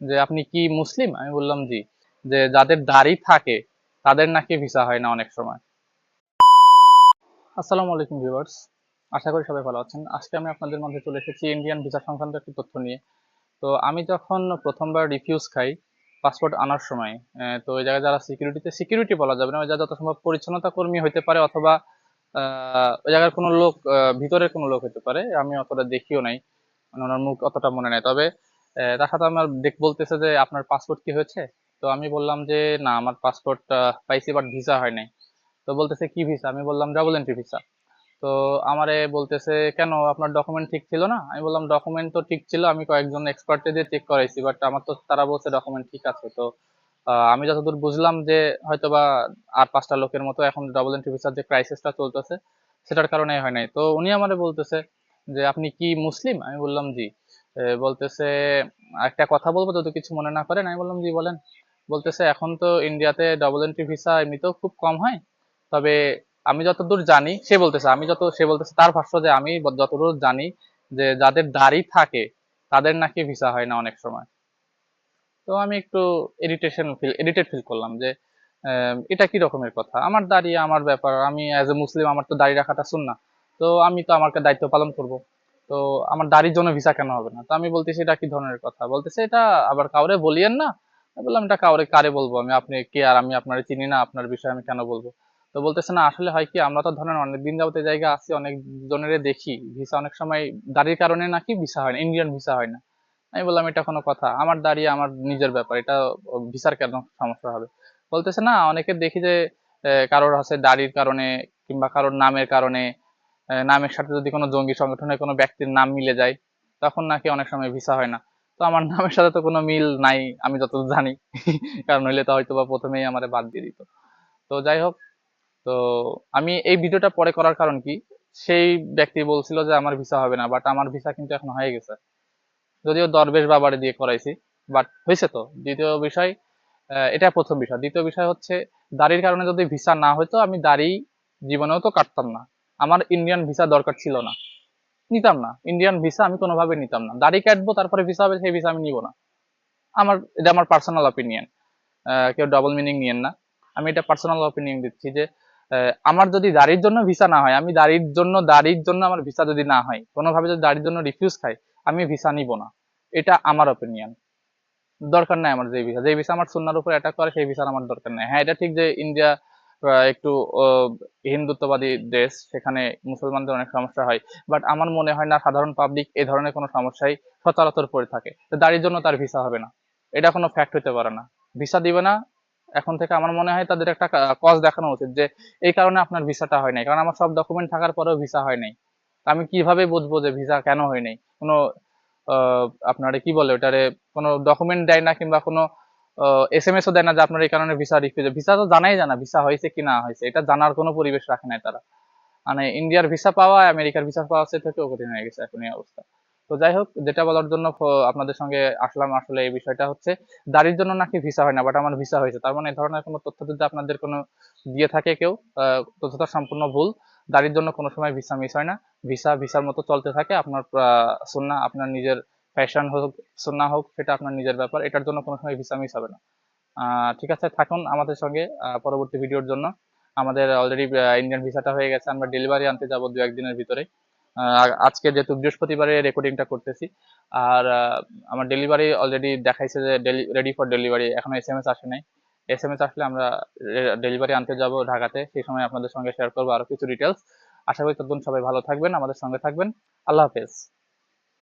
যে আপনি কি মুসলিম? আমি বললাম জি। যে যাদের দাড়ি থাকে তাদের নাকি ভিসা হয় না অনেক সময়। আসসালামু আলাইকুম ভিউয়ার্স, আশা করি সবাই ভালো আছেন। আজকে আমি আপনাদের মধ্যে চলে এসেছি ইন্ডিয়ান ভিসা সংক্রান্ত একটি তথ্য নিয়ে। তো আমি যখন প্রথমবার রিফিউজ খাই পাসপোর্ট আনার সময়, তো ওই জায়গায় যারা সিকিউরিটি বলা যাবে না, ওই জায়গায় যত সম্ভব পরিচ্ছন্নতা কর্মী হতে পারে অথবা ওই জায়গার কোনো লোক, ভিতরের কোনো লোক হতে পারে, আমি অতটা দেখিও নাই, মানে ওনার মুখ অতটা মনে নাই। তবে তার সাথে আমার বলতেছে যে আপনার পাসপোর্ট কি হয়েছে? তো আমি বললাম যে না, আমার পাসপোর্ট পাইছি বাট ভিসা হয় নাই। তো বলতেছে কি ভিসা? আমি বললাম ডাবল এন্ট্রি ভিসা। তো আমারে বলতেছে কেন, আপনার ডকুমেন্ট ঠিক ছিল না? আমি বললাম ডকুমেন্ট তো ঠিক ছিল, আমি কয়েকজন এক্সপার্টে দিয়ে চেক করাইছি, বাট আমার তো তারা বলছে ডকুমেন্ট ঠিক আছে। তো আমি যতদূর বুঝলাম যে হয়তোবা আর 5টা লোকের মতো এখন ডাবল এন্ট্রি ভিসার যে ক্রাইসিসটা চলতেছে সেটার কারণে হয় নাই। তো উনি আমারে বলতেছে যে আপনি কি মুসলিম? আমি বললাম জি। বলতেছে একটা কথা বলবো যদি কিছু মনে না করেন? আমি বললাম জি বলেন। বলতেছে এখন তো ইন্ডিয়াতে ডাবল এন্ট্রি ভিসা এমনিতেও খুব কম হয়, তবে আমি যতদূর জানি, সে বলতেছে তার ভাষ্য যে আমি যতদূর জানি যে যাদের দাড়ি থাকে তাদের নাকি ভিসা হয় না অনেক সময়। তো আমি একটু এডিটেড ফিল করলাম যে এটা কি রকমের কথা? আমার দাড়ি আমার ব্যাপার, আমি অ্যাজ এ মুসলিম আমার তো দাড়ি রাখাটা সুন্নাহ। তো আমি তো আমার দায়িত্ব পালন করব। তো আমার দাড়ির জন্য ভিসা কেন হবে না? তো আমি বলতেছি এটা কি ধরনের কথা? বলতেছে এটা আবার কাউরে বলিয়েন না। আমি বললাম এটা কারে বলবো আমি? আপনি কে আর আমি আপনারে চিনি না, আপনার বিষয়ে আমি কেন বলবো? তো বলতেছে না আসলে হয় কি, আমরা তো ধরেন অনেক দিন যাবত এই জায়গায় আছি, অনেক জনেরে দেখি ভিসা অনেক সময় দাড়ির কারণে নাকি ভিসা হয় না, ইন্ডিয়ান ভিসা হয় না। আমি বললাম এটা কোনো কথা? আমার দাঁড়িয়ে আমার নিজের ব্যাপার, এটা ভিসার কেন সমস্যা হবে? বলতেছে না অনেকে দেখি যে কারোর হচ্ছে দাড়ির কারণে কিংবা কারোর নামের কারণে, নামের সাথে যদি কোনো জঙ্গি সংগঠনের কোনো ব্যক্তির নাম মিলে যায় তখন নাকি অনেক সময় ভিসা হয় না। তো আমার নামের সাথে তো কোনো মিল নাই আমি যতদূর জানি। কারণ হইলে তো হয়তো বা প্রথমেই আমারে বাদ দিয়ে দিত। তো যাই হোক, তো আমি এই ভিডিওটা পরে করার কারণ কি, সেই ব্যক্তি বলছিল যে আমার ভিসা হবে না, বাট আমার ভিসা কিন্তু এখন হয়ে গেছে। যদিও দরবেশ বাবারে দিয়ে করাইছি, বাট হয়েছে তো। দ্বিতীয় বিষয়, এটা প্রথম বিষয়। দ্বিতীয় বিষয় হচ্ছে দাড়ির কারণে যদি ভিসা না হইতো আমি দাড়ি জীবনেও তো কাটতাম না। আমার ইন্ডিয়ান ভিসা দরকার ছিল না, নিতাম না ইন্ডিয়ান ভিসা, আমি কোনোভাবে নিতাম না। দাড়ি কাটবো তারপরে ভিসা হবে, সেই ভিসা আমি নিব না। এটা আমার পার্সোনাল অপিনিয়ন, কেউ ডাবল মিনিং নিয়েন না। আমি এটা পার্সোনাল অপিনিয়ন দিচ্ছি যে আমার যদি দাড়ির জন্য ভিসা না হয়, আমি দাড়ির জন্য আমার ভিসা যদি না হয়, কোনোভাবে যদি দাড়ির জন্য রিফিউজ খাই, আমি ভিসা নিব না। এটা আমার অপিনিয়ন। দরকার নাই আমার যে ভিসা আমার সুন্নাহর উপর অ্যাটাক করে, সেই ভিসার আমার দরকার নাই। হ্যাঁ, এটা ঠিক যে ইন্ডিয়া একটু হিন্দুত্ববাদী দেশ, সেখানে মুসলমানদের অনেক সমস্যা হয়, বাট আমার মনে হয় না সাধারণ পাবলিক এই ধরনের কোনো সমস্যায় সচরাচর পড়ে থাকে। তো দাড়ির জন্য তার ভিসা হবে না, এটা কোনো ফ্যাক্ট হতে পারে না। ভিসা দিবে না, এখন থেকে আমার মনে হয় তাদের একটা কজ দেখানো উচিত যে এই কারণে আপনার ভিসাটা হয় নাই। কারণ আমার সব ডকুমেন্ট থাকার পরেও ভিসা হয় নাই। আমি কিভাবে বুঝবো যে ভিসা কেন হয় নাই? কোনো আপনারে কি বলে ওটারে, কোনো ডকুমেন্ট দেয় না কিংবা কোনো এসএমএস ও দেয় না যে আপনার এই কারণে ভিসা রিফিউজ। ভিসা তো জানাই জানা ভিসা হয়েছে কি না হয়েছে, এটা জানার কোনো পরিবেশ রাখে নাই তারা। মানে ইন্ডিয়ার ভিসা পাওয়া আমেরিকার ভিসা পাওয়া সে থেকেও কঠিন হয়ে গেছে এখন এই অবস্থা। তো যাই হোক, যেটা বলার জন্য আপনাদের সঙ্গে আসলাম, আসলে এই বিষয়টা হচ্ছে দাড়ির জন্য নাকি ভিসা হয় না, বাট আমার ভিসা হয়েছে। তার মানে এই ধরনের কোনো তথ্য যদি আপনাদের কোনো দিয়ে থাকে কেউ, তথ্যটা সম্পূর্ণ ভুল। দাড়ির জন্য কোনো সময় ভিসা মিস হয় না। ভিসার মতো চলতে থাকে। আপনার সুন্নাহ, আপনার নিজের ফ্যাশন হোক, সুন্নাহ হোক, সেটা আপনার নিজের ব্যাপার। এটার জন্য কোনো সময় ভিসা মিস হবে না। ঠিক আছে, থাকুন আমাদের সঙ্গে পরবর্তী ভিডিওর জন্য। আমাদের অলরেডি ইন্ডিয়ান ভিসাটা হয়ে গেছে, আমরা ডেলিভারি আনতে যাব 2-1 দিনের ভিতরে। আজকে যেহেতু বৃহস্পতিবারে রেকর্ডিংটা করতেছি, আর আমার ডেলিভারি অলরেডি দেখাইছে যে রেডি ফর ডেলিভারি, এখনো এসএমএস আসে নাই। এসএমএস আসলে আমরা ডেলিভারি আনতে যাব ঢাকাতে, সেই সময় আপনাদের সঙ্গে শেয়ার করবো আরো কিছু ডিটেলস। আশা করি ততক্ষণ সবাই ভালো থাকবেন, আমাদের সঙ্গে থাকবেন। আল্লাহ হাফেজ।